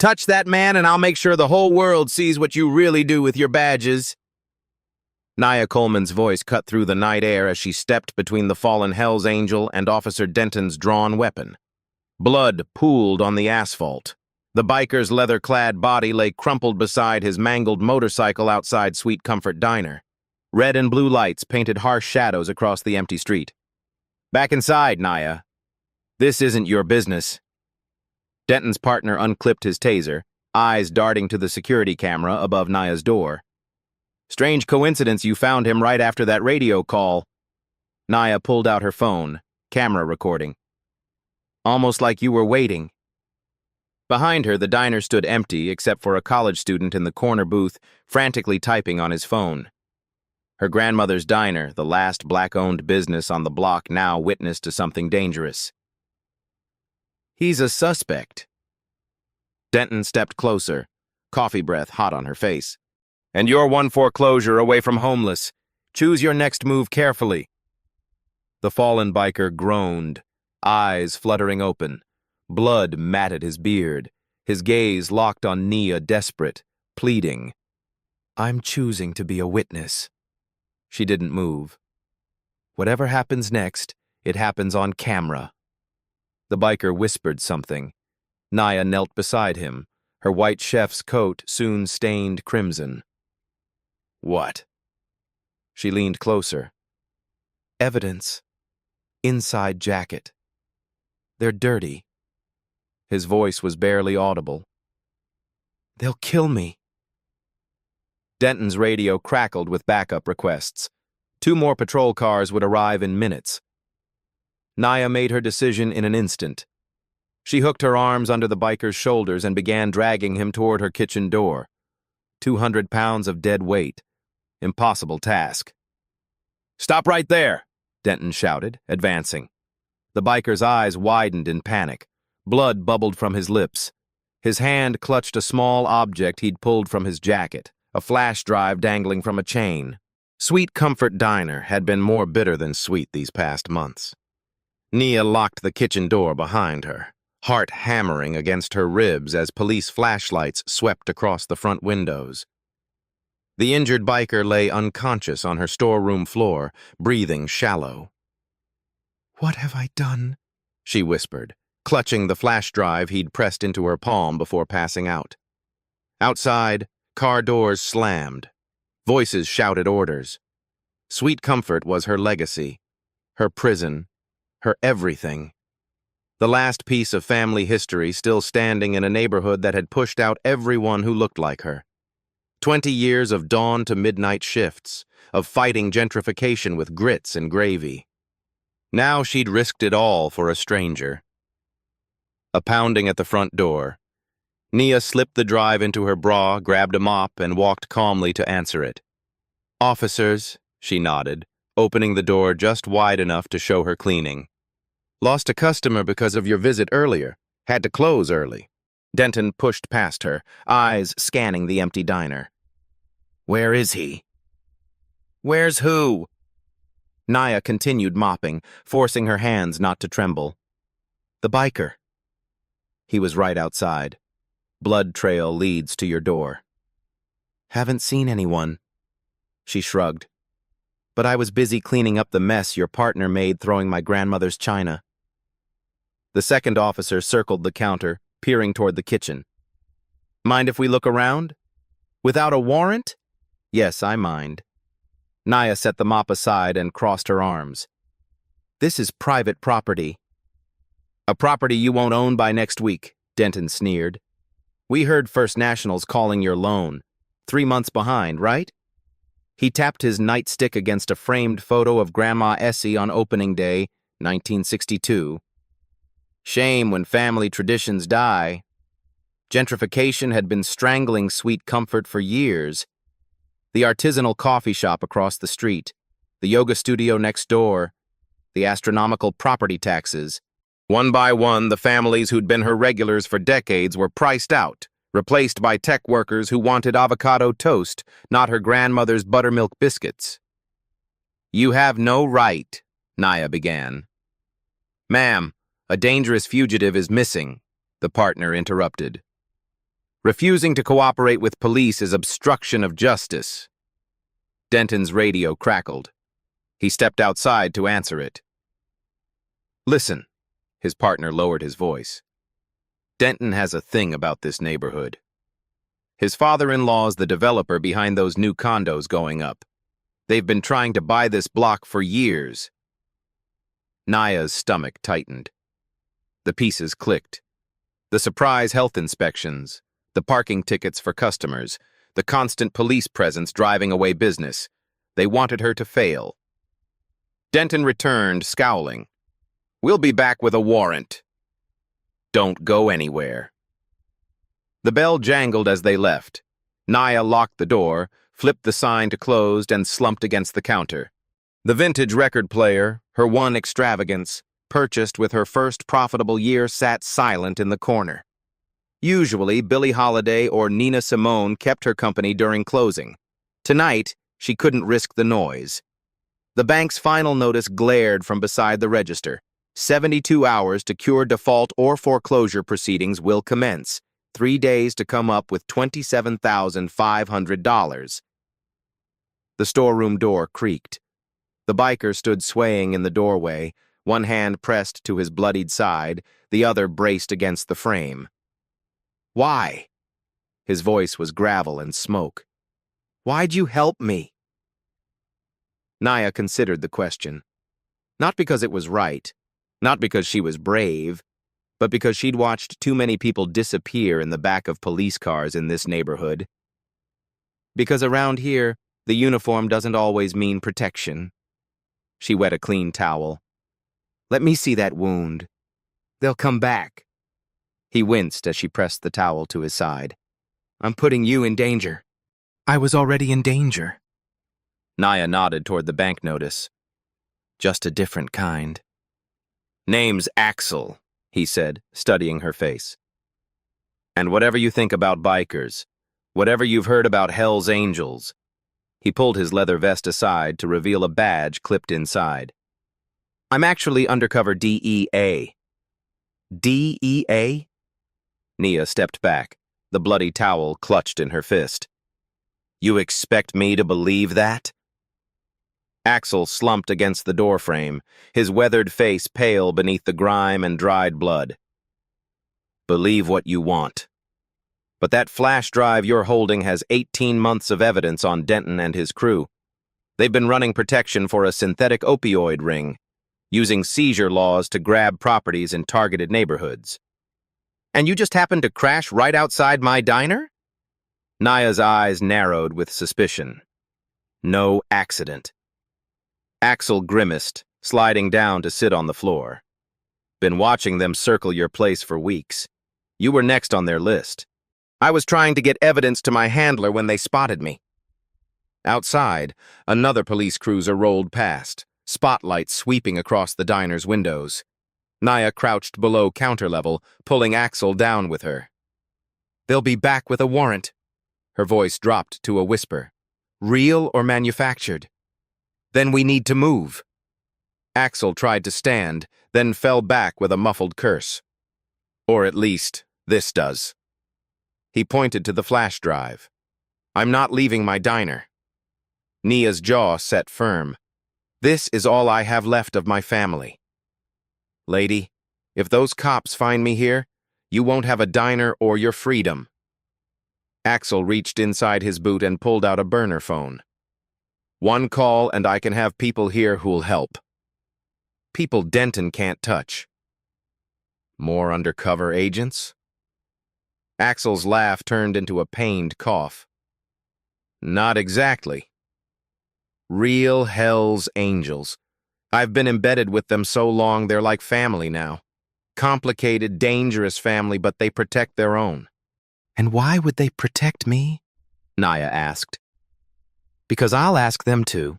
Touch that man and I'll make sure the whole world sees what you really do with your badges. Nia Coleman's voice cut through the night air as she stepped between the fallen Hell's Angel and Officer Denton's drawn weapon. Blood pooled on the asphalt. The biker's leather-clad body lay crumpled beside his mangled motorcycle outside Sweet Comfort Diner. Red and blue lights painted harsh shadows across the empty street. Back inside, Nia. This isn't your business. Denton's partner unclipped his taser, eyes darting to the security camera above Nia's door. Strange coincidence you found him right after that radio call. Nia pulled out her phone, camera recording. Almost like you were waiting. Behind her, the diner stood empty except for a college student in the corner booth, frantically typing on his phone. Her grandmother's diner, the last black-owned business on the block, now witness to something dangerous. He's a suspect. Denton stepped closer, coffee breath hot on her face. And you're one foreclosure away from homeless. Choose your next move carefully. The fallen biker groaned, eyes fluttering open. Blood matted his beard, his gaze locked on Nia, desperate, pleading. I'm choosing to be a witness. She didn't move. Whatever happens next, it happens on camera. The biker whispered something. Nia knelt beside him, her white chef's coat soon stained crimson. What? She leaned closer. Evidence. Inside jacket. They're dirty. His voice was barely audible. They'll kill me. Denton's radio crackled with backup requests. 2 more patrol cars would arrive in minutes. Nia made her decision in an instant. She hooked her arms under the biker's shoulders and began dragging him toward her kitchen door. 200 pounds of dead weight. Impossible task. Stop right there, Denton shouted, advancing. The biker's eyes widened in panic. Blood bubbled from his lips. His hand clutched a small object he'd pulled from his jacket, a flash drive dangling from a chain. Sweet Comfort Diner had been more bitter than sweet these past months. Nia locked the kitchen door behind her, heart hammering against her ribs as police flashlights swept across the front windows. The injured biker lay unconscious on her storeroom floor, breathing shallow. What have I done? She whispered, clutching the flash drive he'd pressed into her palm before passing out. Outside, car doors slammed. Voices shouted orders. Sweet Comfort was her legacy, her prison, her everything. The last piece of family history still standing in a neighborhood that had pushed out everyone who looked like her. 20 years of dawn to midnight shifts, of fighting gentrification with grits and gravy. Now she'd risked it all for a stranger. A pounding at the front door. Nia slipped the drive into her bra, grabbed a mop, and walked calmly to answer it. Officers, she nodded, opening the door just wide enough to show her cleaning. Lost a customer because of your visit earlier. Had to close early. Denton pushed past her, eyes scanning the empty diner. Where is he? Where's who? Nia continued mopping, forcing her hands not to tremble. The biker. He was right outside. Blood trail leads to your door. Haven't seen anyone. She shrugged. But I was busy cleaning up the mess your partner made throwing my grandmother's china. The second officer circled the counter, peering toward the kitchen. Mind if we look around? Without a warrant? Yes, I mind. Nia set the mop aside and crossed her arms. This is private property. A property you won't own by next week, Denton sneered. We heard First National's calling your loan. 3 months behind, right? He tapped his nightstick against a framed photo of Grandma Essie on opening day, 1962. Shame when family traditions die. Gentrification had been strangling Sweet Comfort for years. The artisanal coffee shop across the street, the yoga studio next door, the astronomical property taxes. One by one, the families who'd been her regulars for decades were priced out, replaced by tech workers who wanted avocado toast, not her grandmother's buttermilk biscuits. You have no right, Nia began. Ma'am, a dangerous fugitive is missing, the partner interrupted. Refusing to cooperate with police is obstruction of justice. Denton's radio crackled. He stepped outside to answer it. Listen, his partner lowered his voice. Denton has a thing about this neighborhood. His father-in-law's the developer behind those new condos going up. They've been trying to buy this block for years. Naya's stomach tightened. The pieces clicked. The surprise health inspections, the parking tickets for customers, the constant police presence driving away business. They wanted her to fail. Denton returned, scowling. We'll be back with a warrant. Don't go anywhere. The bell jangled as they left. Naya locked the door, flipped the sign to closed, and slumped against the counter. The vintage record player, her one extravagance, purchased with her first profitable year, sat silent in the corner. Usually, Billie Holiday or Nina Simone kept her company during closing. Tonight, she couldn't risk the noise. The bank's final notice glared from beside the register. 72 hours to cure default or foreclosure proceedings will commence. 3 days to come up with $27,500. The storeroom door creaked. The biker stood swaying in the doorway, one hand pressed to his bloodied side, the other braced against the frame. Why? His voice was gravel and smoke. Why'd you help me? Naya considered the question. Not because it was right, not because she was brave, but because she'd watched too many people disappear in the back of police cars in this neighborhood. Because around here, the uniform doesn't always mean protection. She wet a clean towel. Let me see that wound. They'll come back. He winced as she pressed the towel to his side. I'm putting you in danger. I was already in danger. Naya nodded toward the bank notice. Just a different kind. Name's Axel, he said, studying her face. And whatever you think about bikers, whatever you've heard about Hell's Angels, he pulled his leather vest aside to reveal a badge clipped inside. I'm actually undercover DEA. DEA? Nia stepped back, the bloody towel clutched in her fist. You expect me to believe that? Axel slumped against the doorframe, his weathered face pale beneath the grime and dried blood. Believe what you want. But that flash drive you're holding has 18 months of evidence on Denton and his crew. They've been running protection for a synthetic opioid ring, using seizure laws to grab properties in targeted neighborhoods. And you just happened to crash right outside my diner? Naya's eyes narrowed with suspicion. No accident. Axel grimaced, sliding down to sit on the floor. Been watching them circle your place for weeks. You were next on their list. I was trying to get evidence to my handler when they spotted me. Outside, another police cruiser rolled past, spotlights sweeping across the diner's windows. Naya crouched below counter level, pulling Axel down with her. They'll be back with a warrant. Her voice dropped to a whisper. Real or manufactured? Then we need to move. Axel tried to stand, then fell back with a muffled curse. Or at least, this does. He pointed to the flash drive. I'm not leaving my diner. Nia's jaw set firm. This is all I have left of my family. Lady, if those cops find me here, you won't have a diner or your freedom. Axel reached inside his boot and pulled out a burner phone. One call and I can have people here who'll help. People Denton can't touch. More undercover agents? Axel's laugh turned into a pained cough. Not exactly. Real Hell's Angels. I've been embedded with them so long they're like family now. Complicated, dangerous family, but they protect their own. And why would they protect me? Naya asked. Because I'll ask them to.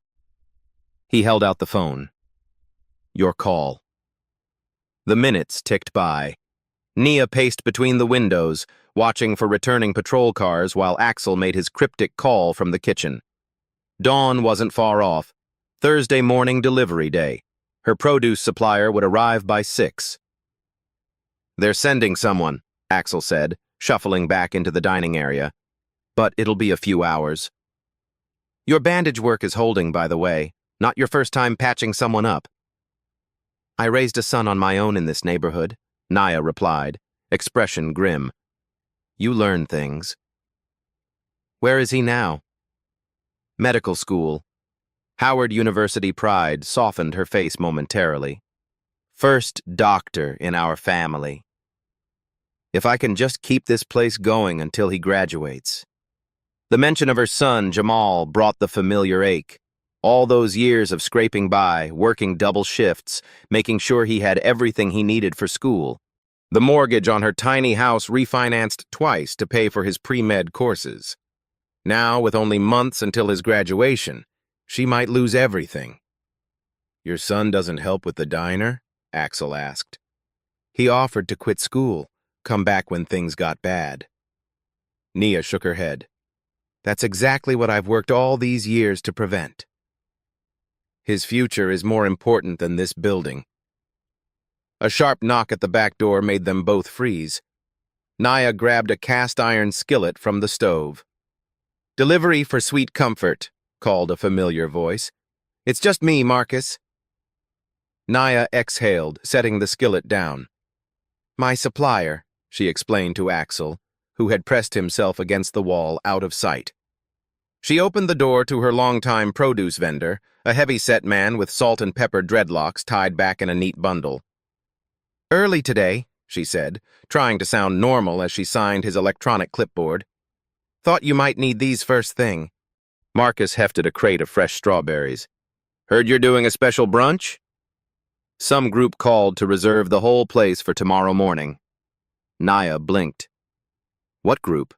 He held out the phone. Your call. The minutes ticked by. Nia paced between the windows, watching for returning patrol cars while Axel made his cryptic call from the kitchen. Dawn wasn't far off. Thursday morning delivery day. Her produce supplier would arrive by 6. They're sending someone, Axel said, shuffling back into the dining area. But it'll be a few hours. Your bandage work is holding, by the way. Not your first time patching someone up. I raised a son on my own in this neighborhood, Naya replied, expression grim. You learn things. Where is he now? Medical school. Howard University pride softened her face momentarily. First doctor in our family. If I can just keep this place going until he graduates. The mention of her son, Jamal, brought the familiar ache. All those years of scraping by, working double shifts, making sure he had everything he needed for school. The mortgage on her tiny house refinanced twice to pay for his pre-med courses. Now, with only months until his graduation, she might lose everything. Your son doesn't help with the diner? Axel asked. He offered to quit school, come back when things got bad. Nia shook her head. That's exactly what I've worked all these years to prevent. His future is more important than this building. A sharp knock at the back door made them both freeze. Nia grabbed a cast-iron skillet from the stove. Delivery for Sweet Comfort, called a familiar voice. It's just me, Marcus. Nia exhaled, setting the skillet down. My supplier, she explained to Axel, who had pressed himself against the wall out of sight. She opened the door to her longtime produce vendor, a heavy-set man with salt and pepper dreadlocks tied back in a neat bundle. Early today, she said, trying to sound normal as she signed his electronic clipboard. Thought you might need these first thing. Marcus hefted a crate of fresh strawberries. Heard you're doing a special brunch? Some group called to reserve the whole place for tomorrow morning. Nia blinked. What group?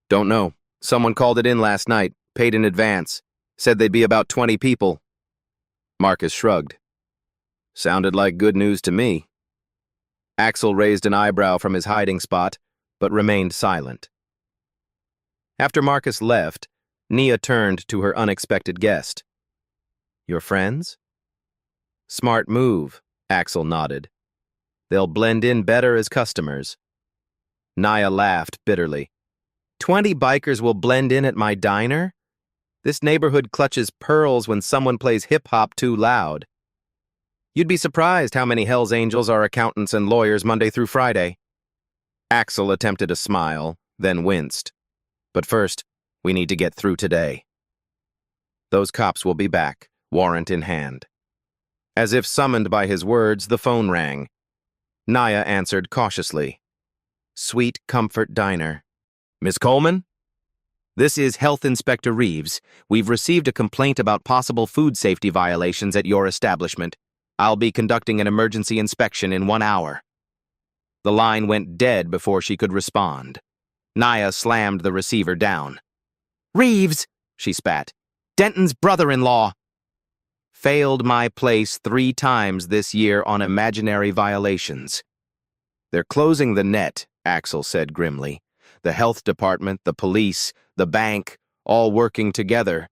Don't know. Someone called it in last night, paid in advance. Said they'd be about 20 people. Marcus shrugged. Sounded like good news to me. Axel raised an eyebrow from his hiding spot, but remained silent. After Marcus left, Nia turned to her unexpected guest. Your friends? Smart move, Axel nodded. They'll blend in better as customers. Nia laughed bitterly. 20 bikers will blend in at my diner? This neighborhood clutches pearls when someone plays hip-hop too loud. You'd be surprised how many Hell's Angels are accountants and lawyers Monday through Friday. Axel attempted a smile, then winced. But first, we need to get through today. Those cops will be back, warrant in hand. As if summoned by his words, the phone rang. Nia answered cautiously. Sweet Comfort Diner. Miss Coleman? This is Health Inspector Reeves. We've received a complaint about possible food safety violations at your establishment. I'll be conducting an emergency inspection in 1 hour. The line went dead before she could respond. Nia slammed the receiver down. Reeves, she spat. Denton's brother-in-law. Failed my place 3 times this year on imaginary violations. They're closing the net, Axel said grimly. The health department, the police, the bank, all working together.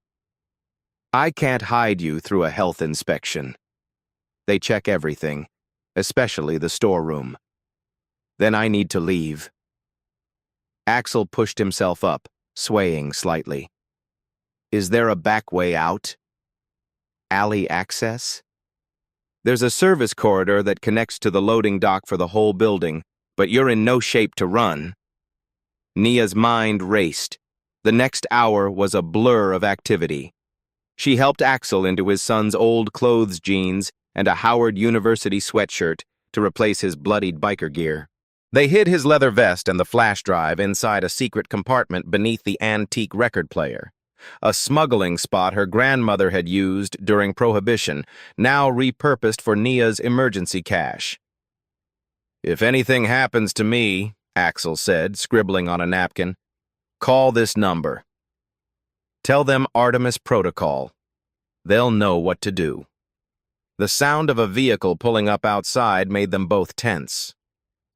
I can't hide you through a health inspection. They check everything, especially the storeroom. Then I need to leave. Axel pushed himself up, swaying slightly. Is there a back way out? Alley access? There's a service corridor that connects to the loading dock for the whole building, but you're in no shape to run. Nia's mind raced. The next hour was a blur of activity. She helped Axel into his son's old clothes jeans and a Howard University sweatshirt to replace his bloodied biker gear. They hid his leather vest and the flash drive inside a secret compartment beneath the antique record player. A smuggling spot her grandmother had used during Prohibition, now repurposed for Nia's emergency cache. If anything happens to me, Axel said, scribbling on a napkin, call this number. Tell them Artemis Protocol. They'll know what to do. The sound of a vehicle pulling up outside made them both tense.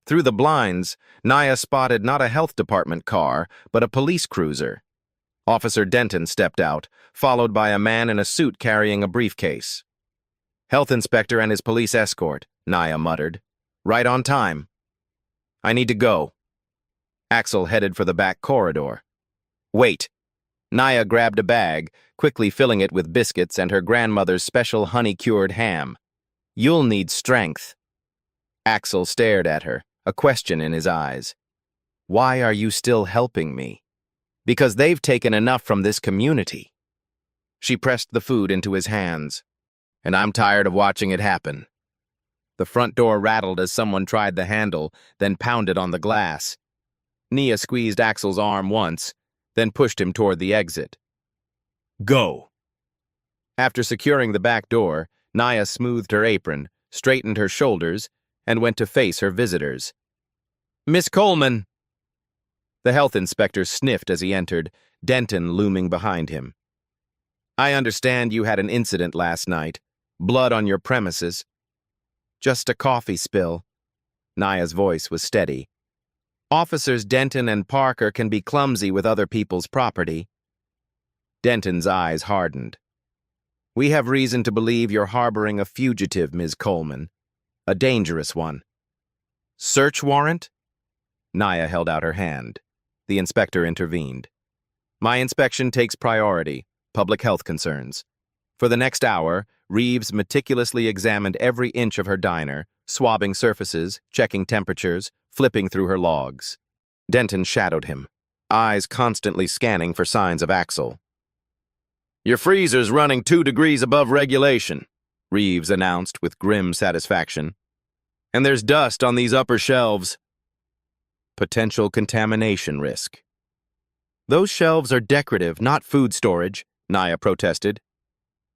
Through the blinds, Nia spotted not a health department car, but a police cruiser. Officer Denton stepped out, followed by a man in a suit carrying a briefcase. Health inspector and his police escort, Nia muttered. Right on time. I need to go. Axel headed for the back corridor. Wait. Naya grabbed a bag, quickly filling it with biscuits and her grandmother's special honey-cured ham. You'll need strength. Axel stared at her, a question in his eyes. Why are you still helping me? Because they've taken enough from this community. She pressed the food into his hands. And I'm tired of watching it happen. The front door rattled as someone tried the handle, then pounded on the glass. Nia squeezed Axel's arm once, then pushed him toward the exit. Go! After securing the back door, Nia smoothed her apron, straightened her shoulders, and went to face her visitors. Miss Coleman! The health inspector sniffed as he entered, Denton looming behind him. I understand you had an incident last night. Blood on your premises. Just a coffee spill. Nia's voice was steady. Officers Denton and Parker can be clumsy with other people's property. Denton's eyes hardened. We have reason to believe you're harboring a fugitive, Ms. Coleman. A dangerous one. Search warrant? Nia held out her hand. The inspector intervened. My inspection takes priority. Public health concerns. For the next hour, Reeves meticulously examined every inch of her diner, swabbing surfaces, checking temperatures, flipping through her logs. Denton shadowed him, eyes constantly scanning for signs of Axel. Your freezer's running 2 degrees above regulation, Reeves announced with grim satisfaction. And there's dust on these upper shelves. Potential contamination risk. Those shelves are decorative, not food storage, Nia protested.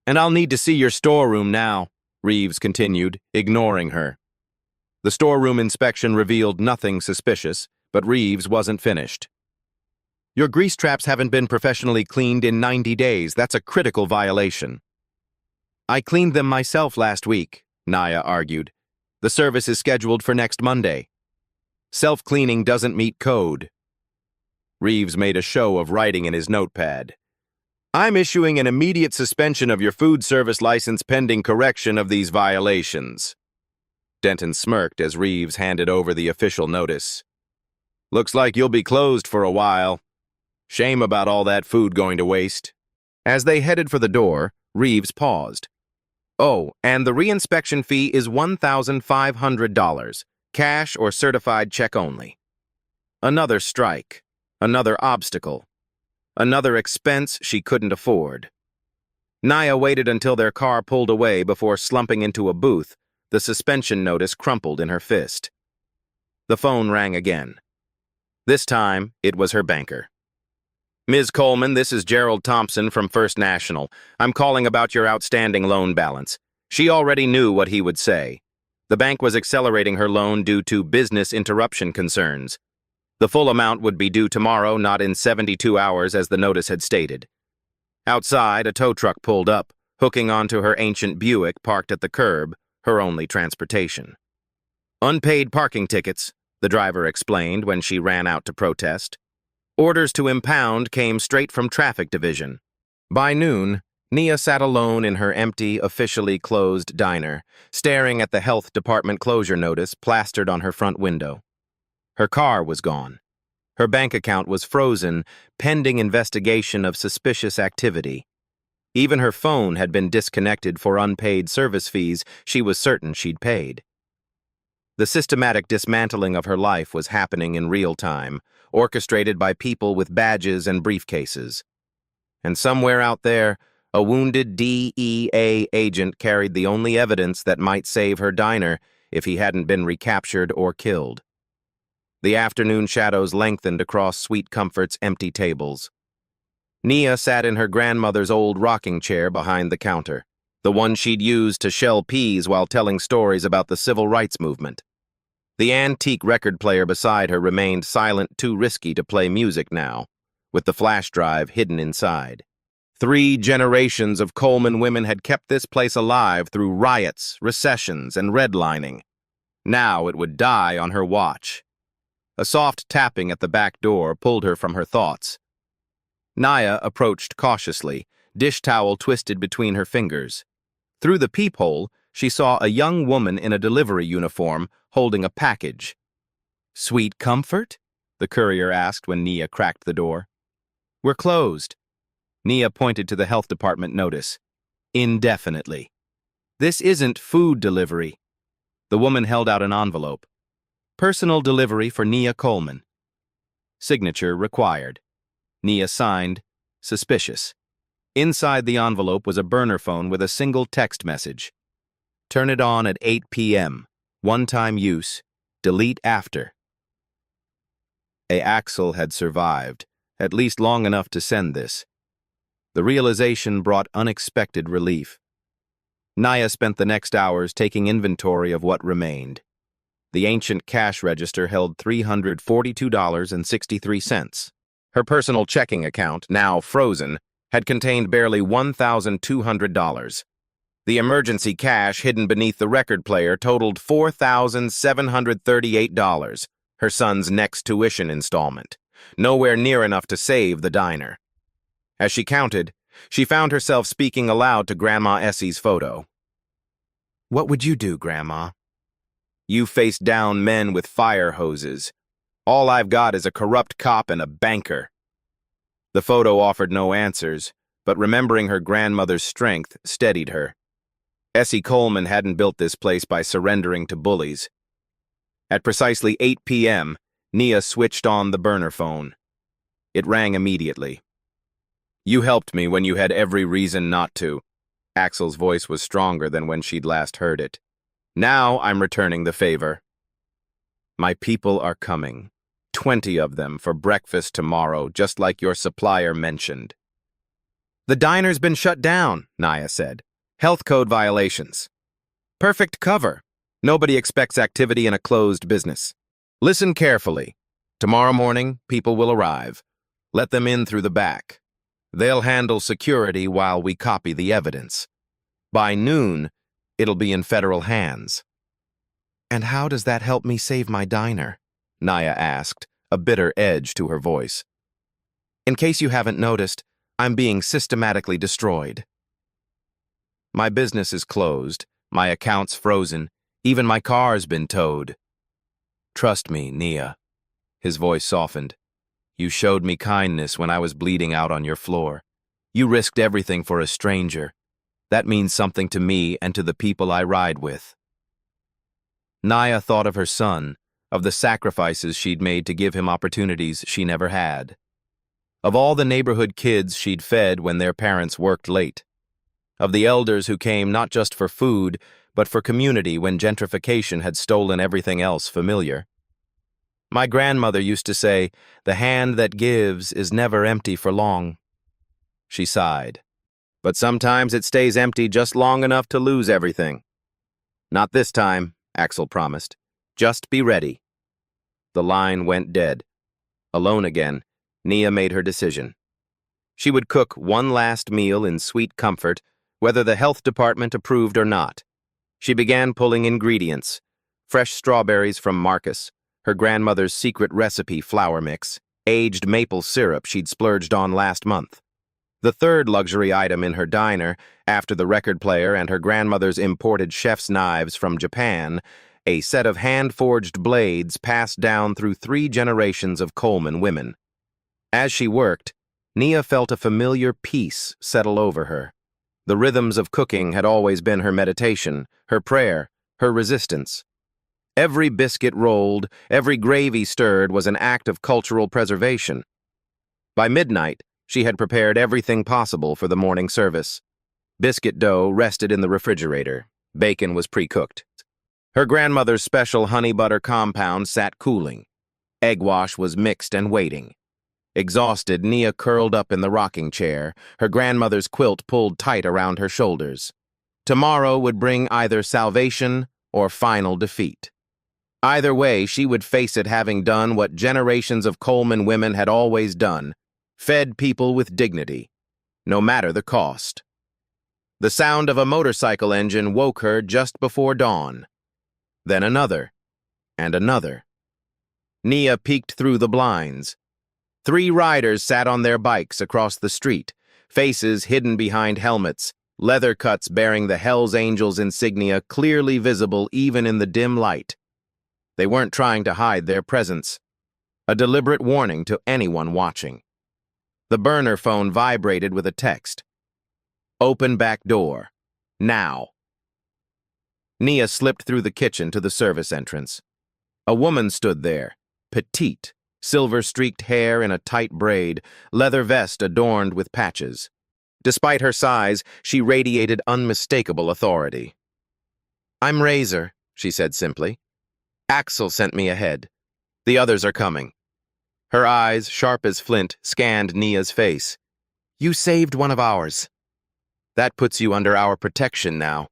And I'll need to see your storeroom now, Reeves continued, ignoring her. The storeroom inspection revealed nothing suspicious, but Reeves wasn't finished. Your grease traps haven't been professionally cleaned in 90 days. That's a critical violation. I cleaned them myself last week, Nia argued. The service is scheduled for next Monday. Self-cleaning doesn't meet code. Reeves made a show of writing in his notepad. I'm issuing an immediate suspension of your food service license pending correction of these violations. Denton smirked as Reeves handed over the official notice. Looks like you'll be closed for a while. Shame about all that food going to waste. As they headed for the door, Reeves paused. Oh, and the reinspection fee is $1,500, cash or certified check only. Another strike, another obstacle. Another expense she couldn't afford. Nia waited until their car pulled away before slumping into a booth, the suspension notice crumpled in her fist. The phone rang again. This time, it was her banker. Ms. Coleman, this is Gerald Thompson from First National. I'm calling about your outstanding loan balance. She already knew what he would say. The bank was accelerating her loan due to business interruption concerns. The full amount would be due tomorrow, not in 72 hours as the notice had stated. Outside, a tow truck pulled up, hooking onto her ancient Buick parked at the curb, her only transportation. Unpaid parking tickets, the driver explained when she ran out to protest. Orders to impound came straight from traffic division. By noon, Nia sat alone in her empty, officially closed diner, staring at the health department closure notice plastered on her front window. Her car was gone. Her bank account was frozen, pending investigation of suspicious activity. Even her phone had been disconnected for unpaid service fees she was certain she'd paid. The systematic dismantling of her life was happening in real time, orchestrated by people with badges and briefcases. And somewhere out there, a wounded DEA agent carried the only evidence that might save her diner if he hadn't been recaptured or killed. The afternoon shadows lengthened across Sweet Comfort's empty tables. Nia sat in her grandmother's old rocking chair behind the counter, the one she'd used to shell peas while telling stories about the civil rights movement. The antique record player beside her remained silent, too risky to play music now, with the flash drive hidden inside. 3 generations of Coleman women had kept this place alive through riots, recessions, and redlining. Now it would die on her watch. A soft tapping at the back door pulled her from her thoughts. Nia approached cautiously, dish towel twisted between her fingers. Through the peephole, she saw a young woman in a delivery uniform holding a package. Sweet Comfort? the courier asked when Nia cracked the door. We're closed. Nia pointed to the health department notice. Indefinitely. This isn't food delivery. The woman held out an envelope. Personal delivery for Nia Coleman. Signature required. Nia signed, suspicious. Inside the envelope was a burner phone with a single text message. Turn it on at 8 p.m. One-time use. Delete after. Axel had survived, at least long enough to send this. The realization brought unexpected relief. Nia spent the next hours taking inventory of what remained. The ancient cash register held $342.63. Her personal checking account, now frozen, had contained barely $1,200. The emergency cash hidden beneath the record player totaled $4,738, her son's next tuition installment, nowhere near enough to save the diner. As she counted, she found herself speaking aloud to Grandma Essie's photo. What would you do, Grandma? You faced down men with fire hoses. All I've got is a corrupt cop and a banker. The photo offered no answers, but remembering her grandmother's strength steadied her. Essie Coleman hadn't built this place by surrendering to bullies. At precisely 8 p.m., Nia switched on the burner phone. It rang immediately. You helped me when you had every reason not to. Axel's voice was stronger than when she'd last heard it. Now I'm returning the favor. My people are coming. 20 of them for breakfast tomorrow, just like your supplier mentioned. The diner's been shut down, Nia said. Health code violations. Perfect cover. Nobody expects activity in a closed business. Listen carefully. Tomorrow morning, people will arrive. Let them in through the back. They'll handle security while we copy the evidence. By noon, it'll be in federal hands. And how does that help me save my diner? Nia asked, a bitter edge to her voice. In case you haven't noticed, I'm being systematically destroyed. My business is closed, my account's frozen, even my car's been towed. Trust me, Nia. His voice softened. You showed me kindness when I was bleeding out on your floor. You risked everything for a stranger. That means something to me and to the people I ride with. Nia thought of her son, of the sacrifices she'd made to give him opportunities she never had. Of all the neighborhood kids she'd fed when their parents worked late. Of the elders who came not just for food, but for community when gentrification had stolen everything else familiar. My grandmother used to say, the hand that gives is never empty for long. She sighed. But sometimes it stays empty just long enough to lose everything. Not this time, Axel promised. Just be ready. The line went dead. Alone again, Nia made her decision. She would cook one last meal in sweet comfort, whether the health department approved or not. She began pulling ingredients. Fresh strawberries from Marcus, her grandmother's secret recipe flour mix, aged maple syrup she'd splurged on last month. The third luxury item in her diner, after the record player and her grandmother's imported chef's knives from Japan, a set of hand-forged blades passed down through 3 generations of Coleman women. As she worked, Nia felt a familiar peace settle over her. The rhythms of cooking had always been her meditation, her prayer, her resistance. Every biscuit rolled, every gravy stirred was an act of cultural preservation. By midnight, she had prepared everything possible for the morning service. Biscuit dough rested in the refrigerator. Bacon was pre-cooked. Her grandmother's special honey butter compound sat cooling. Egg wash was mixed and waiting. Exhausted, Nia curled up in the rocking chair, her grandmother's quilt pulled tight around her shoulders. Tomorrow would bring either salvation or final defeat. Either way, she would face it having done what generations of Coleman women had always done, fed people with dignity, no matter the cost. The sound of a motorcycle engine woke her just before dawn. Then another, and another. Nia peeked through the blinds. 3 riders sat on their bikes across the street, faces hidden behind helmets, leather cuts bearing the Hells Angels insignia clearly visible even in the dim light. They weren't trying to hide their presence. a deliberate warning to anyone watching. The burner phone vibrated with a text. Open back door. Now. Nia slipped through the kitchen to the service entrance. A woman stood there, petite, silver-streaked hair in a tight braid, leather vest adorned with patches. Despite her size, she radiated unmistakable authority. "I'm Razor," she said simply. "Axel sent me ahead. The others are coming." Her eyes, sharp as flint, scanned Nia's face. "You saved one of ours. That puts you under our protection now."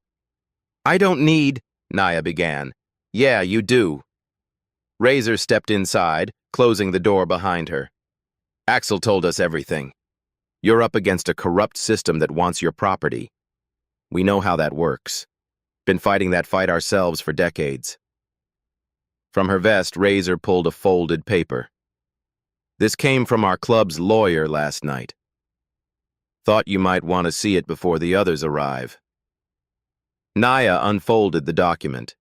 "I don't need," Nia began. "Yeah, you do." Razor stepped inside, closing the door behind her. "Axel told us everything. You're up against a corrupt system that wants your property. We know how that works. Been fighting that fight ourselves for decades." From her vest, Razor pulled a folded paper. "This came from our club's lawyer last night. Thought you might want to see it before the others arrive." Nia unfolded the document.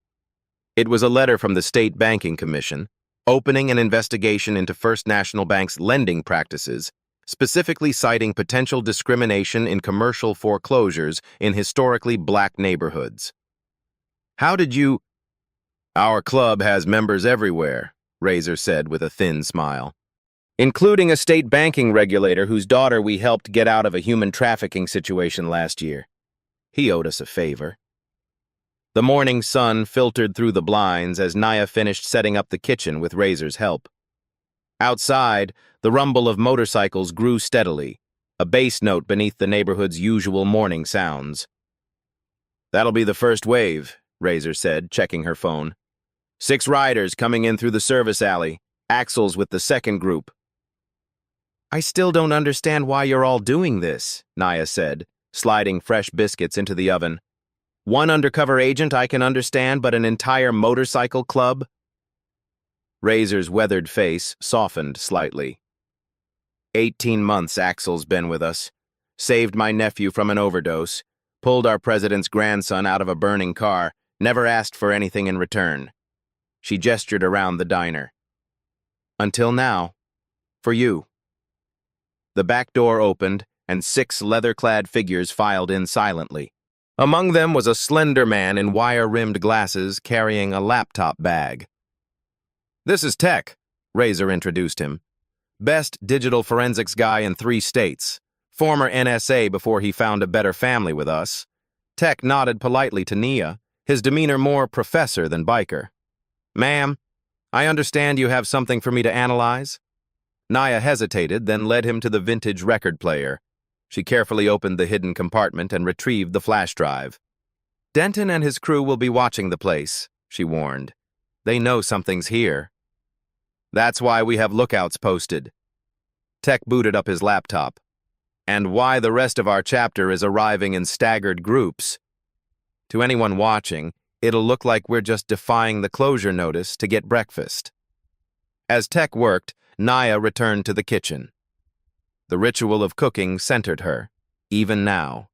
It was a letter from the State Banking Commission, opening an investigation into First National Bank's lending practices, specifically citing potential discrimination in commercial foreclosures in historically black neighborhoods. "How did you—" "Our club has members everywhere," Razor said with a thin smile. "Including a state banking regulator whose daughter we helped get out of a human trafficking situation last year. He owed us a favor." The morning sun filtered through the blinds as Nia finished setting up the kitchen with Razor's help. Outside, the rumble of motorcycles grew steadily, a bass note beneath the neighborhood's usual morning sounds. "That'll be the first wave," Razor said, checking her phone. 6 riders coming in through the service alley. Axel's with the second group." "I still don't understand why you're all doing this," Nia said, sliding fresh biscuits into the oven. "One undercover agent I can understand, but an entire motorcycle club?" Razor's weathered face softened slightly. 18 months Axel's been with us. Saved my nephew from an overdose. Pulled our president's grandson out of a burning car. Never asked for anything in return." She gestured around the diner. "Until now. For you." The back door opened, and 6 leather-clad figures filed in silently. Among them was a slender man in wire-rimmed glasses carrying a laptop bag. "This is Tech," Razor introduced him. "Best digital forensics guy in 3 states. Former NSA before he found a better family with us." Tech nodded politely to Nia, his demeanor more professor than biker. "Ma'am, I understand you have something for me to analyze?" Nia hesitated, then led him to the vintage record player. She carefully opened the hidden compartment and retrieved the flash drive. "Denton and his crew will be watching the place," she warned. "They know something's here. That's why we have lookouts posted." Tech booted up his laptop. "And why the rest of our chapter is arriving in staggered groups. To anyone watching, it'll look like we're just defying the closure notice to get breakfast." As Tech worked, Nia returned to the kitchen. The ritual of cooking centered her, even now.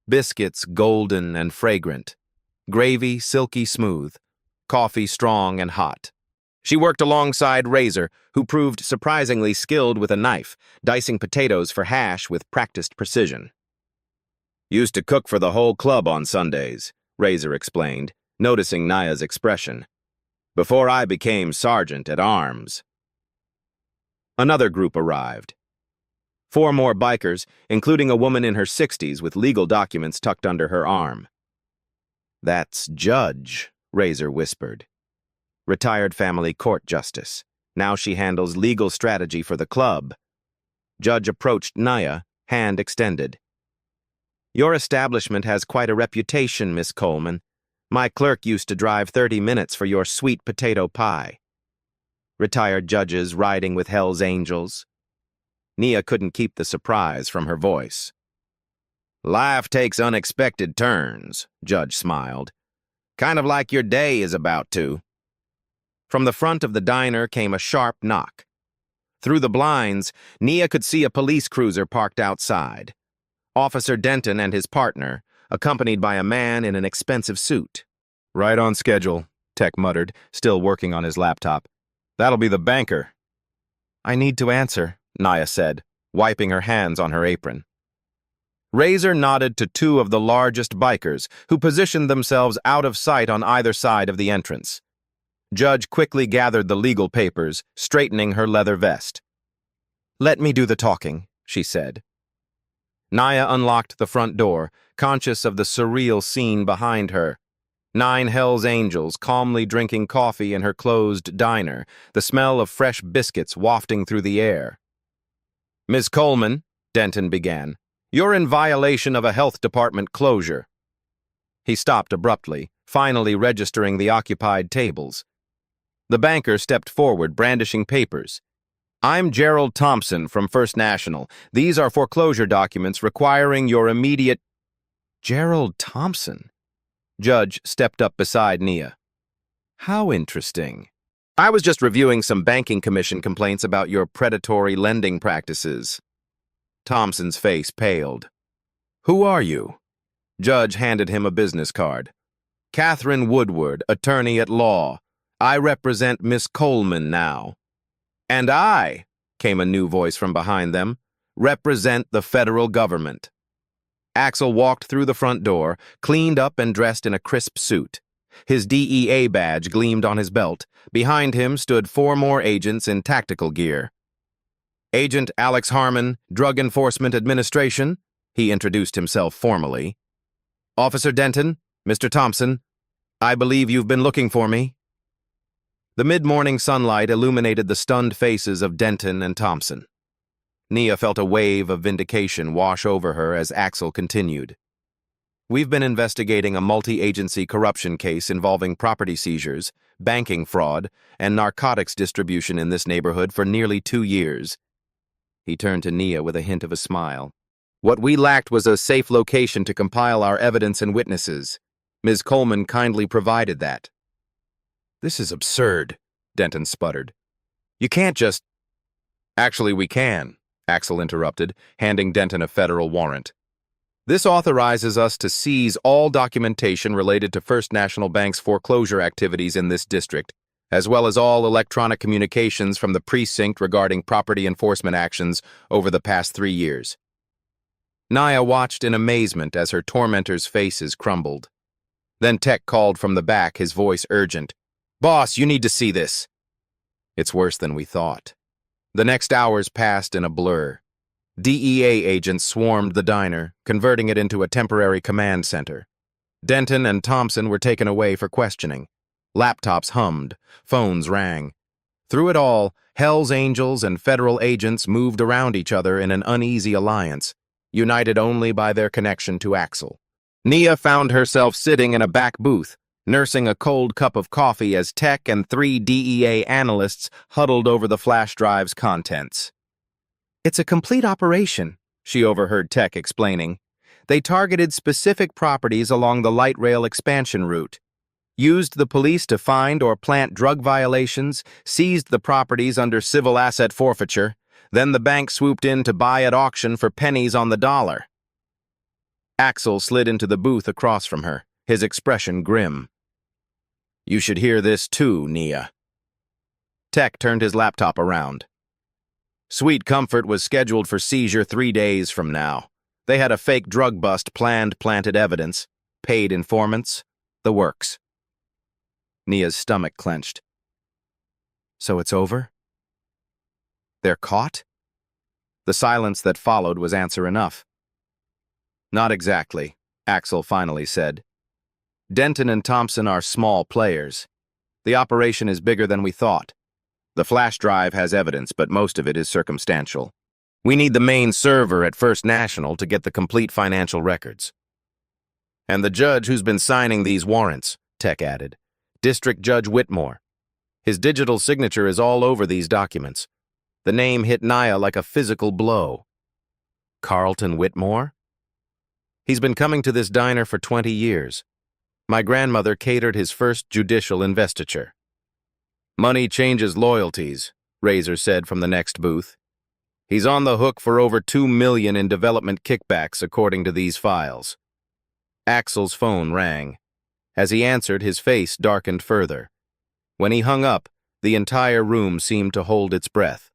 Biscuits golden and fragrant. Gravy silky smooth. Coffee strong and hot. She worked alongside Razor, who proved surprisingly skilled with a knife, dicing potatoes for hash with practiced precision. "Used to cook for the whole club on Sundays," Razor explained, noticing Nia's expression. "Before I became sergeant at arms." Another group arrived. 4 more bikers, including a woman in her 60s with legal documents tucked under her arm. "That's Judge," Razor whispered. "Retired family court justice. Now she handles legal strategy for the club." Judge approached Nia, hand extended. "Your establishment has quite a reputation, Miss Coleman. My clerk used to drive 30 minutes for your sweet potato pie." Retired judges riding with Hell's Angels. Nia couldn't keep the surprise from her voice. "Life takes unexpected turns," Judge smiled. "Kind of like your day is about to." From the front of the diner came a sharp knock. Through the blinds, Nia could see a police cruiser parked outside. Officer Denton and his partner, accompanied by a man in an expensive suit. "Right on schedule," Tech muttered, still working on his laptop. "That'll be the banker." I need to answer, Naya said, wiping her hands on her apron. Razor nodded to two of the largest bikers, who positioned themselves out of sight on either side of the entrance. Judge quickly gathered the legal papers, straightening her leather vest. "Let me do the talking," she said. Naya unlocked the front door, conscious of the surreal scene behind her. 9 Hells Angels calmly drinking coffee in her closed diner, the smell of fresh biscuits wafting through the air. "Ms. Coleman," Denton began, "you're in violation of a health department closure." He stopped abruptly, finally registering the occupied tables. The banker stepped forward, brandishing papers. "I'm Gerald Thompson from First National. These are foreclosure documents requiring your immediate—" "Gerald Thompson?" Judge stepped up beside Nia. "How interesting. I was just reviewing some banking commission complaints about your predatory lending practices." Thompson's face paled. "Who are you?" Judge handed him a business card. "Catherine Woodward, attorney at law. I represent Miss Coleman now." "And I," came a new voice from behind them, "represent the federal government." Axel walked through the front door, cleaned up and dressed in a crisp suit. His DEA badge gleamed on his belt. Behind him stood 4 more agents in tactical gear. "Agent Alex Harmon, Drug Enforcement Administration," he introduced himself formally. "Officer Denton, Mr. Thompson, I believe you've been looking for me." The mid-morning sunlight illuminated the stunned faces of Denton and Thompson. Nia felt a wave of vindication wash over her as Axel continued. "We've been investigating a multi-agency corruption case involving property seizures, banking fraud, and narcotics distribution in this neighborhood for nearly 2 years. He turned to Nia with a hint of a smile. "What we lacked was a safe location to compile our evidence and witnesses. Ms. Coleman kindly provided that." "This is absurd," Denton sputtered. "You can't just—" "Actually, we can," Axel interrupted, handing Denton a federal warrant. "This authorizes us to seize all documentation related to First National Bank's foreclosure activities in this district, as well as all electronic communications from the precinct regarding property enforcement actions over the past 3 years. Naya watched in amazement as her tormentors' faces crumbled. Then Tech called from the back, his voice urgent. "Boss, you need to see this." "It's worse than we thought." The next hours passed in a blur. DEA agents swarmed the diner, converting it into a temporary command center. Denton and Thompson were taken away for questioning. Laptops hummed, phones rang. Through it all, Hells Angels and federal agents moved around each other in an uneasy alliance, united only by their connection to Axel. Nia found herself sitting in a back booth, nursing a cold cup of coffee as Tech and 3 DEA analysts huddled over the flash drive's contents. "It's a complete operation," she overheard Tech explaining. "They targeted specific properties along the light rail expansion route, used the police to find or plant drug violations, seized the properties under civil asset forfeiture, then the bank swooped in to buy at auction for pennies on the dollar." Axel slid into the booth across from her, his expression grim. "You should hear this too, Nia." Tech turned his laptop around. Sweet Comfort was scheduled for seizure 3 days from now. They had a fake drug bust planned, planted evidence, paid informants, the works. Nia's stomach clenched. "So it's over? They're caught?" The silence that followed was answer enough. "Not exactly," Axel finally said. "Denton and Thompson are small players. The operation is bigger than we thought. The flash drive has evidence, but most of it is circumstantial. We need the main server at First National to get the complete financial records." "And the judge who's been signing these warrants," Tech added. "District Judge Whitmore. His digital signature is all over these documents." The name hit Nia like a physical blow. "Carlton Whitmore? He's been coming to this diner for 20 years. My grandmother catered his first judicial investiture." "Money changes loyalties," Razor said from the next booth. "He's on the hook for over $2 million in development kickbacks, according to these files." Axel's phone rang. As he answered, his face darkened further. When he hung up, the entire room seemed to hold its breath.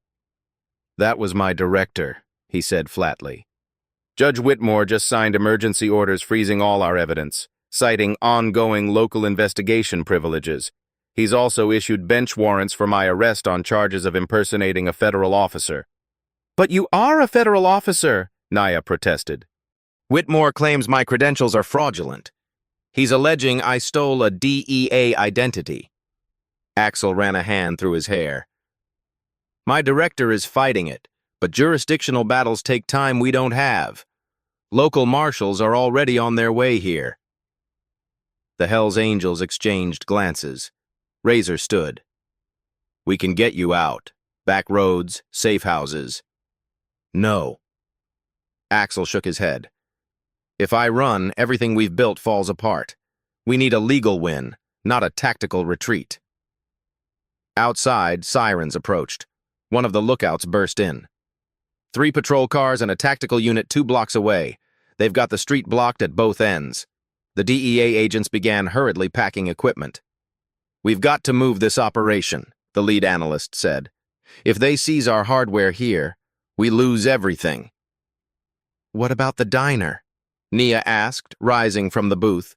That was my director, he said flatly. Judge Whitmore just signed emergency orders freezing all our evidence, citing ongoing local investigation privileges. He's also issued bench warrants for my arrest on charges of impersonating a federal officer. But you are a federal officer, Naya protested. Whitmore claims my credentials are fraudulent. He's alleging I stole a DEA identity. Axel ran a hand through his hair. My director is fighting it, but jurisdictional battles take time we don't have. Local marshals are already on their way here. The Hells Angels exchanged glances. Razor stood. We can get you out. Back roads, safe houses. No. Axel shook his head. If I run, everything we've built falls apart. We need a legal win, not a tactical retreat. Outside, sirens approached. One of the lookouts burst in. 3 patrol cars and a tactical unit 2 blocks away. They've got the street blocked at both ends. The DEA agents began hurriedly packing equipment. We've got to move this operation, the lead analyst said. If they seize our hardware here, we lose everything. What about the diner? Nia asked, rising from the booth.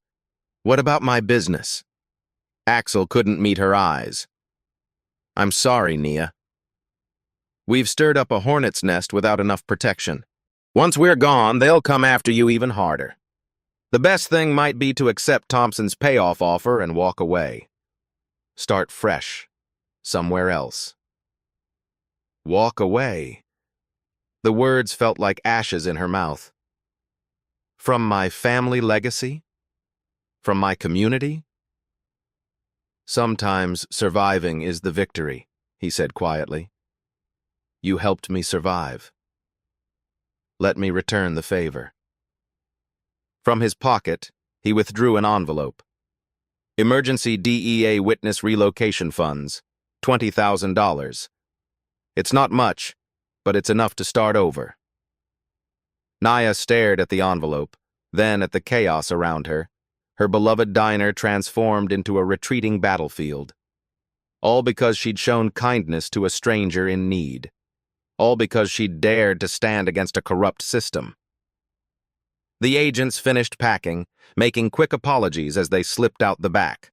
What about my business? Axel couldn't meet her eyes. I'm sorry, Nia. We've stirred up a hornet's nest without enough protection. Once we're gone, they'll come after you even harder. The best thing might be to accept Thompson's payoff offer and walk away. Start fresh, somewhere else. Walk away. The words felt like ashes in her mouth. From my family legacy? From my community? Sometimes surviving is the victory, he said quietly. You helped me survive. Let me return the favor. From his pocket, he withdrew an envelope. Emergency DEA Witness Relocation Funds, $20,000. It's not much, but it's enough to start over. Naya stared at the envelope, then at the chaos around her. Her beloved diner transformed into a retreating battlefield. All because she'd shown kindness to a stranger in need. All because she'd dared to stand against a corrupt system. The agents finished packing, making quick apologies as they slipped out the back.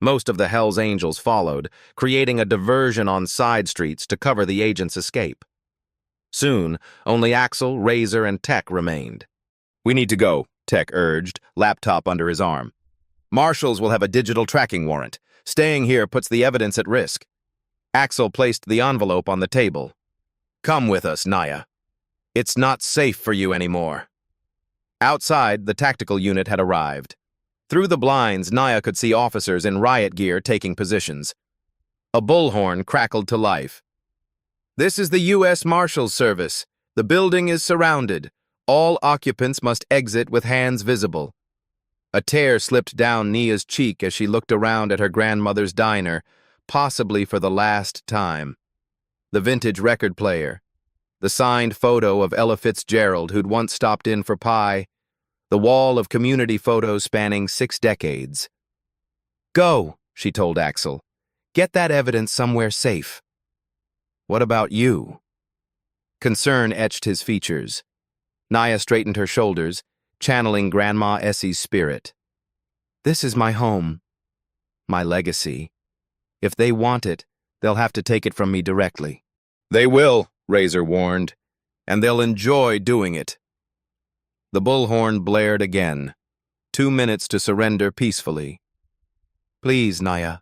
Most of the Hells Angels followed, creating a diversion on side streets to cover the agents' escape. Soon, only Axel, Razor, and Tech remained. We need to go, Tech urged, laptop under his arm. Marshals will have a digital tracking warrant. Staying here puts the evidence at risk. Axel placed the envelope on the table. Come with us, Naya. It's not safe for you anymore. Outside, the tactical unit had arrived. Through the blinds, Naya could see officers in riot gear taking positions. A bullhorn crackled to life. This is the U.S. Marshals Service. The building is surrounded. All occupants must exit with hands visible. A tear slipped down Nia's cheek as she looked around at her grandmother's diner, possibly for the last time. The vintage record player, the signed photo of Ella Fitzgerald who'd once stopped in for pie, the wall of community photos spanning 6 decades. Go, she told Axel. Get that evidence somewhere safe. What about you? Concern etched his features. Naya straightened her shoulders, channeling Grandma Essie's spirit. This is my home, my legacy. If they want it, they'll have to take it from me directly. They will, Razor warned, and they'll enjoy doing it. The bullhorn blared again. 2 minutes to surrender peacefully. Please, Naya.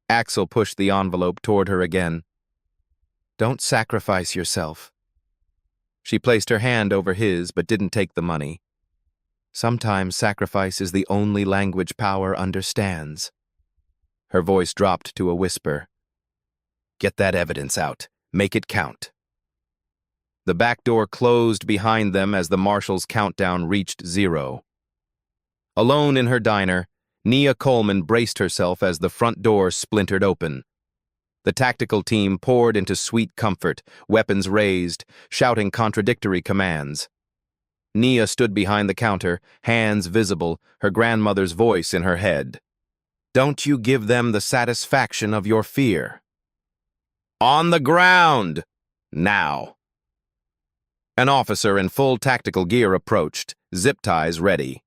Axel pushed the envelope toward her again. Don't sacrifice yourself. She placed her hand over his but didn't take the money. Sometimes sacrifice is the only language power understands. Her voice dropped to a whisper. Get that evidence out. Make it count. The back door closed behind them as the marshal's countdown reached 0. Alone in her diner, Nia Coleman braced herself as the front door splintered open. The tactical team poured into sweet comfort, weapons raised, shouting contradictory commands. Nia stood behind the counter, hands visible, her grandmother's voice in her head. Don't you give them the satisfaction of your fear. On the ground! Now. An officer in full tactical gear approached, zip ties ready.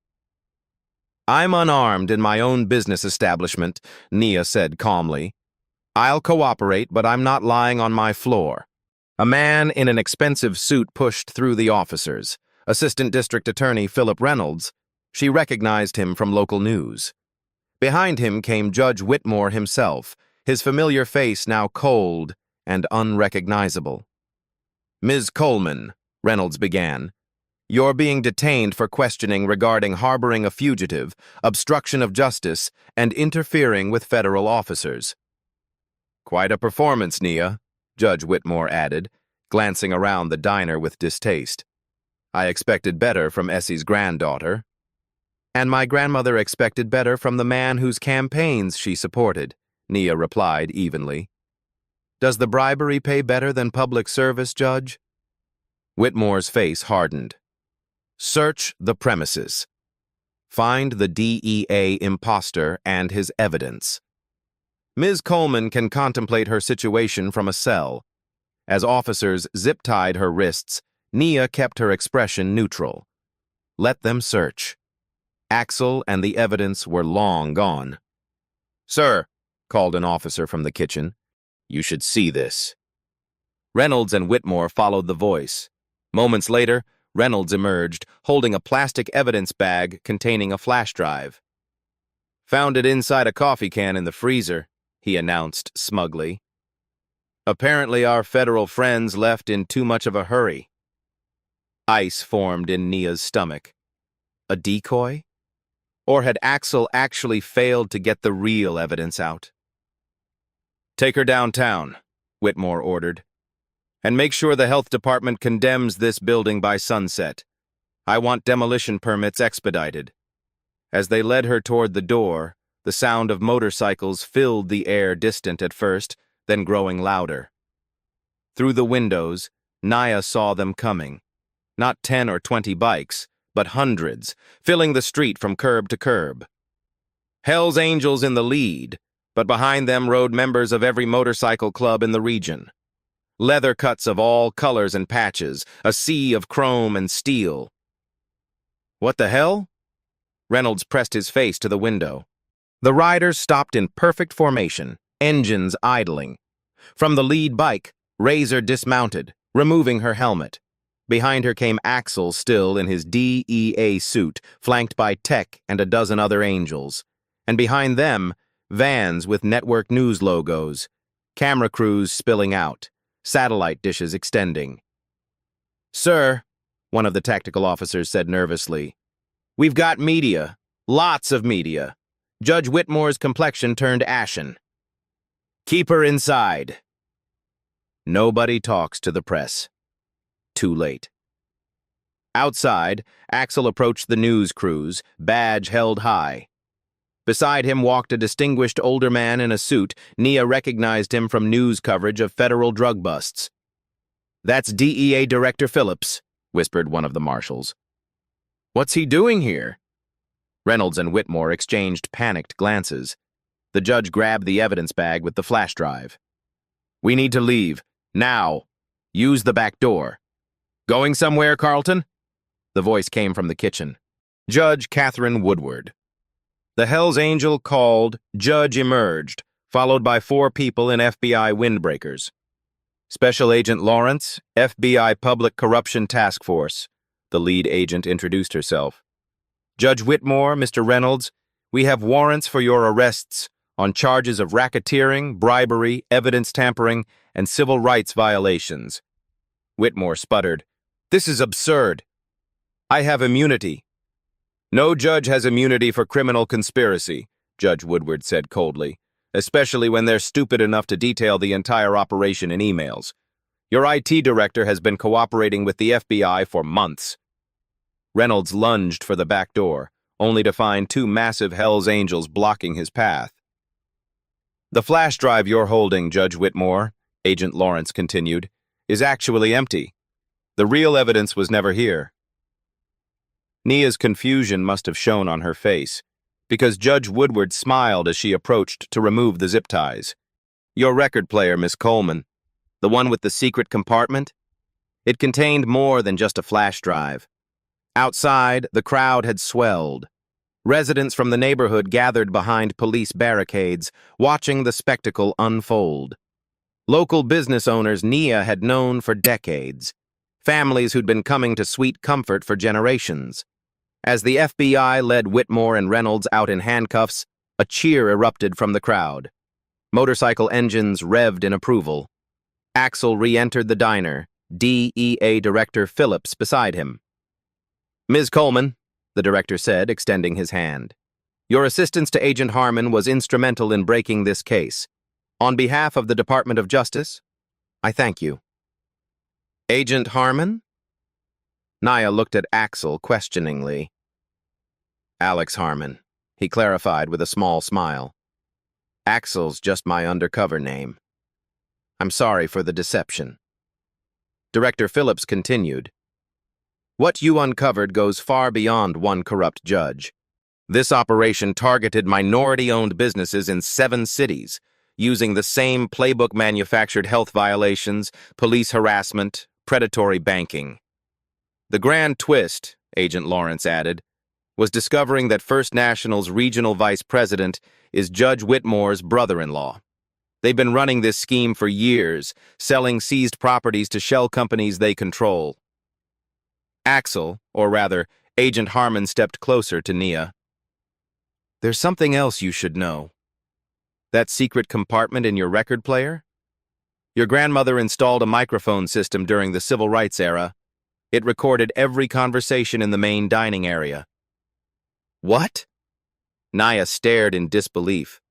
I'm unarmed in my own business establishment, Nia said calmly. I'll cooperate, but I'm not lying on my floor. A man in an expensive suit pushed through the officers. Assistant District Attorney Philip Reynolds. She recognized him from local news. Behind him came Judge Whitmore himself, his familiar face now cold and unrecognizable. Ms. Coleman, Reynolds began, you're being detained for questioning regarding harboring a fugitive, obstruction of justice, and interfering with federal officers. Quite a performance, Nia, Judge Whitmore added, glancing around the diner with distaste. I expected better from Essie's granddaughter. And my grandmother expected better from the man whose campaigns she supported, Nia replied evenly. Does the bribery pay better than public service, Judge? Whitmore's face hardened. Search the premises. Find the DEA imposter and his evidence. Ms. Coleman can contemplate her situation from a cell. As officers zip-tied her wrists, Nia kept her expression neutral. Let them search. Axel and the evidence were long gone. Sir, called an officer from the kitchen, you should see this. Reynolds and Whitmore followed the voice. Moments later, Reynolds emerged, holding a plastic evidence bag containing a flash drive. Found it inside a coffee can in the freezer, he announced smugly. Apparently our federal friends left in too much of a hurry. Ice formed in Nia's stomach. A decoy? Or had Axel actually failed to get the real evidence out? Take her downtown, Whitmore ordered. And make sure the health department condemns this building by sunset. I want demolition permits expedited. As they led her toward the door, the sound of motorcycles filled the air, distant at first, then growing louder. Through the windows, Nia saw them coming. Not 10 or 20 bikes, but hundreds, filling the street from curb to curb. Hell's Angels in the lead, but behind them rode members of every motorcycle club in the region. Leather cuts of all colors and patches, a sea of chrome and steel. What the hell? Reynolds pressed his face to the window. The riders stopped in perfect formation, engines idling. From the lead bike, Razor dismounted, removing her helmet. Behind her came Axel, still in his DEA suit, flanked by Tech and a dozen other angels. And behind them, vans with network news logos, camera crews spilling out, satellite dishes extending. Sir, one of the tactical officers said nervously, we've got media, lots of media. Judge Whitmore's complexion turned ashen. Keep her inside. Nobody talks to the press. Too late. Outside, Axel approached the news crews, badge held high. Beside him walked a distinguished older man in a suit. Nia recognized him from news coverage of federal drug busts. That's DEA Director Phillips, whispered one of the marshals. What's he doing here? Reynolds and Whitmore exchanged panicked glances. The judge grabbed the evidence bag with the flash drive. We need to leave. Now. Use the back door. Going somewhere, Carlton? The voice came from the kitchen. Judge Catherine Woodward. The Hell's Angel called, Judge emerged, followed by 4 people in FBI windbreakers. Special Agent Lawrence, FBI Public Corruption Task Force. The lead agent introduced herself. Judge Whitmore, Mr. Reynolds, we have warrants for your arrests on charges of racketeering, bribery, evidence tampering, and civil rights violations. Whitmore sputtered, This is absurd. I have immunity. No judge has immunity for criminal conspiracy, Judge Woodward said coldly, especially when they're stupid enough to detail the entire operation in emails. Your IT director has been cooperating with the FBI for months. Reynolds lunged for the back door, only to find 2 massive Hell's Angels blocking his path. The flash drive you're holding, Judge Whitmore, Agent Lawrence continued, is actually empty. The real evidence was never here. Nia's confusion must have shown on her face, because Judge Woodward smiled as she approached to remove the zip ties. Your record player, Miss Coleman. The one with the secret compartment? It contained more than just a flash drive. Outside, the crowd had swelled. Residents from the neighborhood gathered behind police barricades, watching the spectacle unfold. Local business owners Nia had known for decades. Families who'd been coming to Sweet Comfort for generations. As the FBI led Whitmore and Reynolds out in handcuffs, a cheer erupted from the crowd. Motorcycle engines revved in approval. Axel re-entered the diner, DEA Director Phillips beside him. "Ms. Coleman," the director said, extending his hand. "Your assistance to Agent Harmon was instrumental in breaking this case. On behalf of the Department of Justice, I thank you." "Agent Harmon?" Nia looked at Axel questioningly. "Alex Harmon," he clarified with a small smile. "Axel's just my undercover name. I'm sorry for the deception." Director Phillips continued. "What you uncovered goes far beyond one corrupt judge. This operation targeted minority-owned businesses in 7 cities, using the same playbook: manufactured health violations, police harassment, predatory banking. The grand twist," Agent Lawrence added, "was discovering that First National's regional vice president is Judge Whitmore's brother-in-law. They've been running this scheme for years, selling seized properties to shell companies they control." Axel, or rather, Agent Harmon, stepped closer to Nia. "There's something else you should know. That secret compartment in your record player? Your grandmother installed a microphone system during the civil rights era. It recorded every conversation in the main dining area." "What?" Nia stared in disbelief.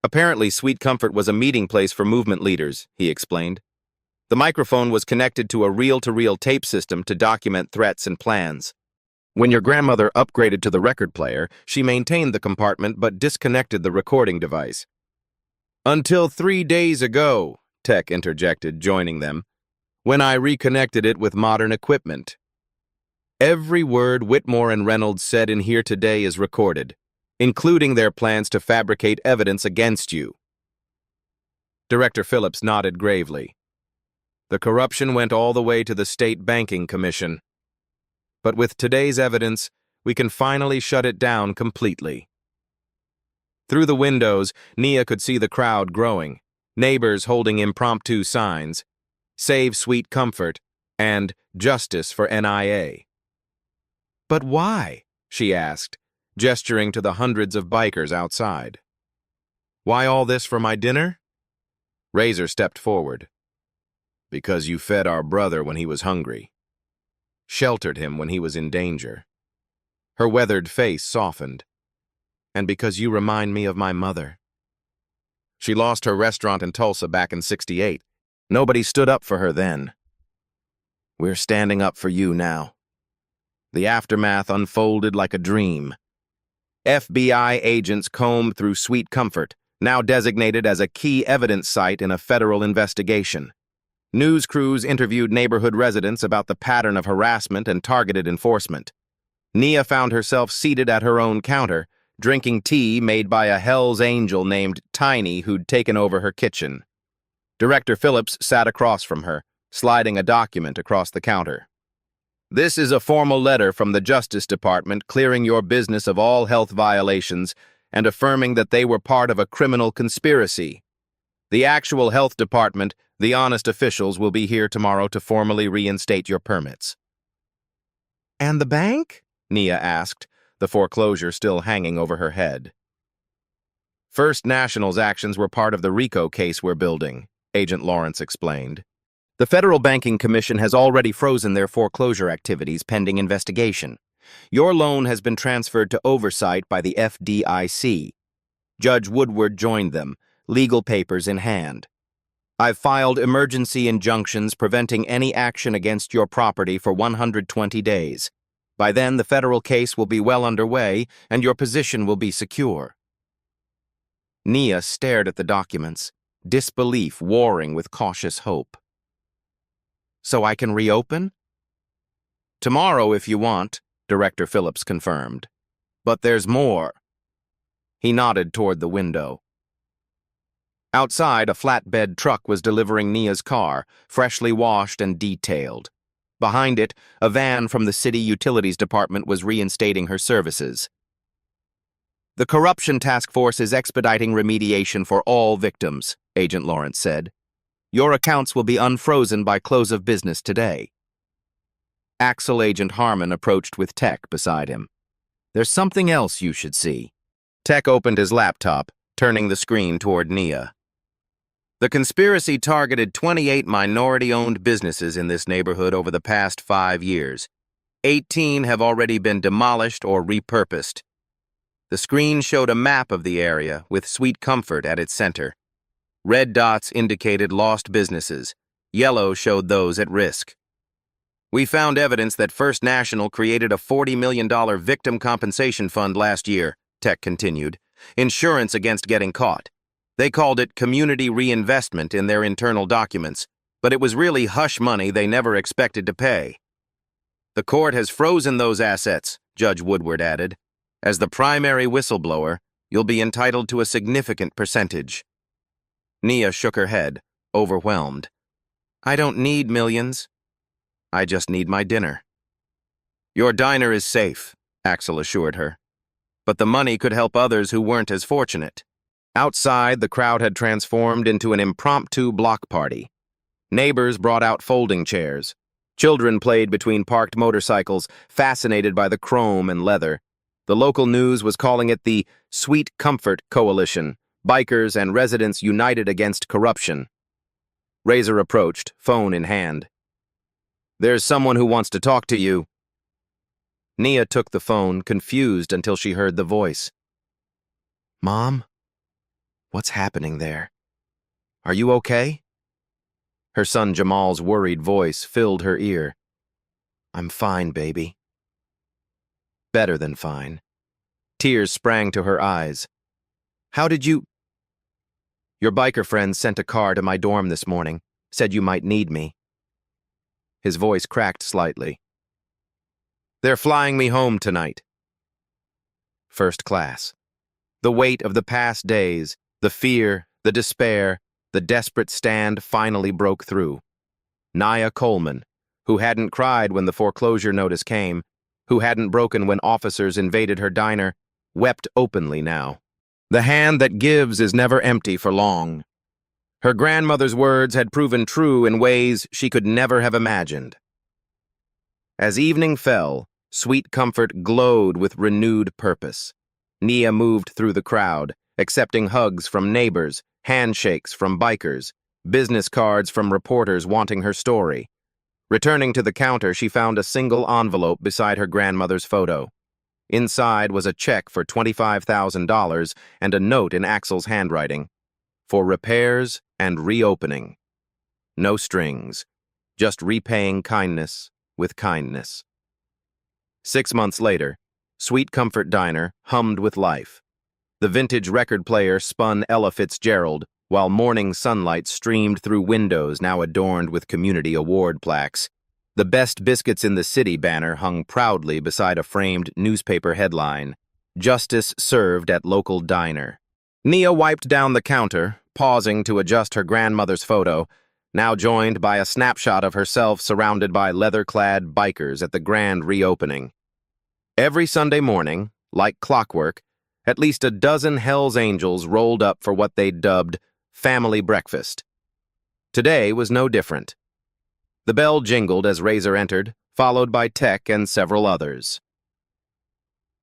"Apparently, Sweet Comfort was a meeting place for movement leaders," he explained. "The microphone was connected to a reel-to-reel tape system to document threats and plans. When your grandmother upgraded to the record player, she maintained the compartment but disconnected the recording device." "Until 3 days ago," Tech interjected, joining them, "when I reconnected it with modern equipment. Every word Whitmore and Reynolds said in here today is recorded, including their plans to fabricate evidence against you." Director Phillips nodded gravely. "The corruption went all the way to the State Banking Commission. But with today's evidence, we can finally shut it down completely." Through the windows, Nia could see the crowd growing, neighbors holding impromptu signs, "Save Sweet Comfort," and "Justice for NIA." "But why?" she asked, gesturing to the hundreds of bikers outside. "Why all this for my dinner?" Razor stepped forward. "Because you fed our brother when he was hungry. Sheltered him when he was in danger." Her weathered face softened. "And because you remind me of my mother. She lost her restaurant in Tulsa back in '68. Nobody stood up for her then. We're standing up for you now." The aftermath unfolded like a dream. FBI agents combed through Sweet Comfort, now designated as a key evidence site in a federal investigation. News crews interviewed neighborhood residents about the pattern of harassment and targeted enforcement. Nia found herself seated at her own counter, drinking tea made by a Hell's Angel named Tiny who'd taken over her kitchen. Director Phillips sat across from her, sliding a document across the counter. "This is a formal letter from the Justice Department clearing your business of all health violations and affirming that they were part of a criminal conspiracy. The actual health department, the honest officials, will be here tomorrow to formally reinstate your permits." "And the bank?" Nia asked, the foreclosure still hanging over her head. "First National's actions were part of the RICO case we're building," Agent Lawrence explained. "The Federal Banking Commission has already frozen their foreclosure activities pending investigation. Your loan has been transferred to oversight by the FDIC. Judge Woodward joined them, legal papers in hand. I've filed emergency injunctions preventing any action against your property for 120 days. By then, the federal case will be well underway, and your position will be secure." Nia stared at the documents, disbelief warring with cautious hope. "So I can reopen?" "Tomorrow, if you want," Director Phillips confirmed. "But there's more." He nodded toward the window. Outside, a flatbed truck was delivering Nia's car, freshly washed and detailed. Behind it, a van from the city utilities department was reinstating her services. "The corruption task force is expediting remediation for all victims," Agent Lawrence said. "Your accounts will be unfrozen by close of business today." Axel Agent Harmon approached with Tech beside him. "There's something else you should see." Tech opened his laptop, turning the screen toward Nia. "The conspiracy targeted 28 minority-owned businesses in this neighborhood over the past 5 years. 18 have already been demolished or repurposed." The screen showed a map of the area with Sweet Comfort at its center. Red dots indicated lost businesses. Yellow showed those at risk. "We found evidence that First National created a $40 million victim compensation fund last year," Tech continued. "Insurance against getting caught. They called it community reinvestment in their internal documents, but it was really hush money they never expected to pay." "The court has frozen those assets," Judge Woodward added. "As the primary whistleblower, you'll be entitled to a significant percentage." Nia shook her head, overwhelmed. "I don't need millions. I just need my dinner." "Your diner is safe," Axel assured her. "But the money could help others who weren't as fortunate." Outside, the crowd had transformed into an impromptu block party. Neighbors brought out folding chairs. Children played between parked motorcycles, fascinated by the chrome and leather. The local news was calling it the Sweet Comfort Coalition, bikers and residents united against corruption. Razor approached, phone in hand. "There's someone who wants to talk to you." Nia took the phone, confused until she heard the voice. "Mom? What's happening there? Are you okay?" Her son Jamal's worried voice filled her ear. "I'm fine, baby." Better than fine. Tears sprang to her eyes. "How did you—" "Your biker friend sent a car to my dorm this morning, said you might need me." His voice cracked slightly. "They're flying me home tonight." First class. The weight of the past days, the fear, the despair, the desperate stand finally broke through. Nia Coleman, who hadn't cried when the foreclosure notice came, who hadn't broken when officers invaded her diner, wept openly now. The hand that gives is never empty for long. Her grandmother's words had proven true in ways she could never have imagined. As evening fell, Sweet Comfort glowed with renewed purpose. Nia moved through the crowd, accepting hugs from neighbors, handshakes from bikers, business cards from reporters wanting her story. Returning to the counter, she found a single envelope beside her grandmother's photo. Inside was a check for $25,000 and a note in Axel's handwriting. For repairs and reopening. No strings, just repaying kindness with kindness. 6 months later, Sweet Comfort Diner hummed with life. The vintage record player spun Ella Fitzgerald, while morning sunlight streamed through windows now adorned with community award plaques. The Best Biscuits in the City banner hung proudly beside a framed newspaper headline, "Justice served at local diner." Nia wiped down the counter, pausing to adjust her grandmother's photo, now joined by a snapshot of herself surrounded by leather-clad bikers at the grand reopening. Every Sunday morning, like clockwork, at least a dozen Hell's Angels rolled up for what they dubbed family breakfast. Today was no different. The bell jingled as Razor entered, followed by Tech and several others.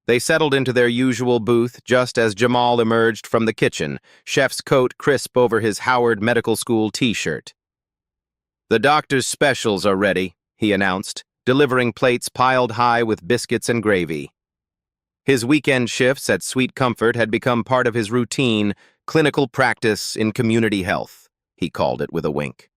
They settled into their usual booth just as Jamal emerged from the kitchen, chef's coat crisp over his Howard Medical School t-shirt. "The doctor's specials are ready," he announced, delivering plates piled high with biscuits and gravy. His weekend shifts at Sweet Comfort had become part of his routine, clinical practice in community health, he called it with a wink.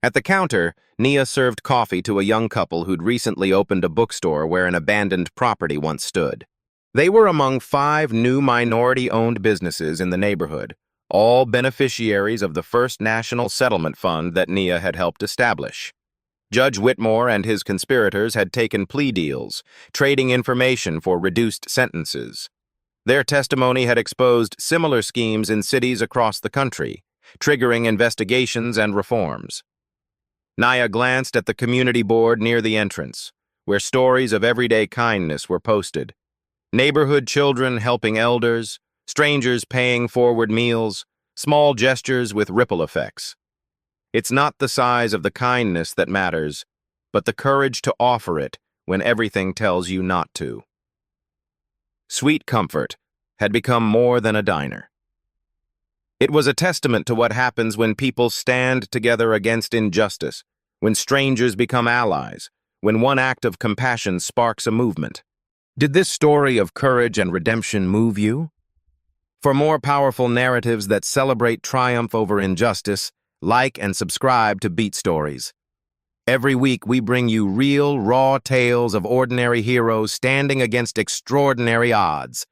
At the counter, Nia served coffee to a young couple who'd recently opened a bookstore where an abandoned property once stood. They were among 5 new minority-owned businesses in the neighborhood, all beneficiaries of the First National Settlement Fund that Nia had helped establish. Judge Whitmore and his conspirators had taken plea deals, trading information for reduced sentences. Their testimony had exposed similar schemes in cities across the country, triggering investigations and reforms. Naya glanced at the community board near the entrance, where stories of everyday kindness were posted. Neighborhood children helping elders, strangers paying forward meals, small gestures with ripple effects. It's not the size of the kindness that matters, but the courage to offer it when everything tells you not to. Sweet Comfort had become more than a diner. It was a testament to what happens when people stand together against injustice, when strangers become allies, when one act of compassion sparks a movement. Did this story of courage and redemption move you? For more powerful narratives that celebrate triumph over injustice, like and subscribe to Beat Stories. Every week we bring you real, raw tales of ordinary heroes standing against extraordinary odds.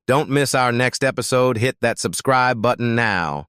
Don't miss our next episode. Hit that subscribe button now.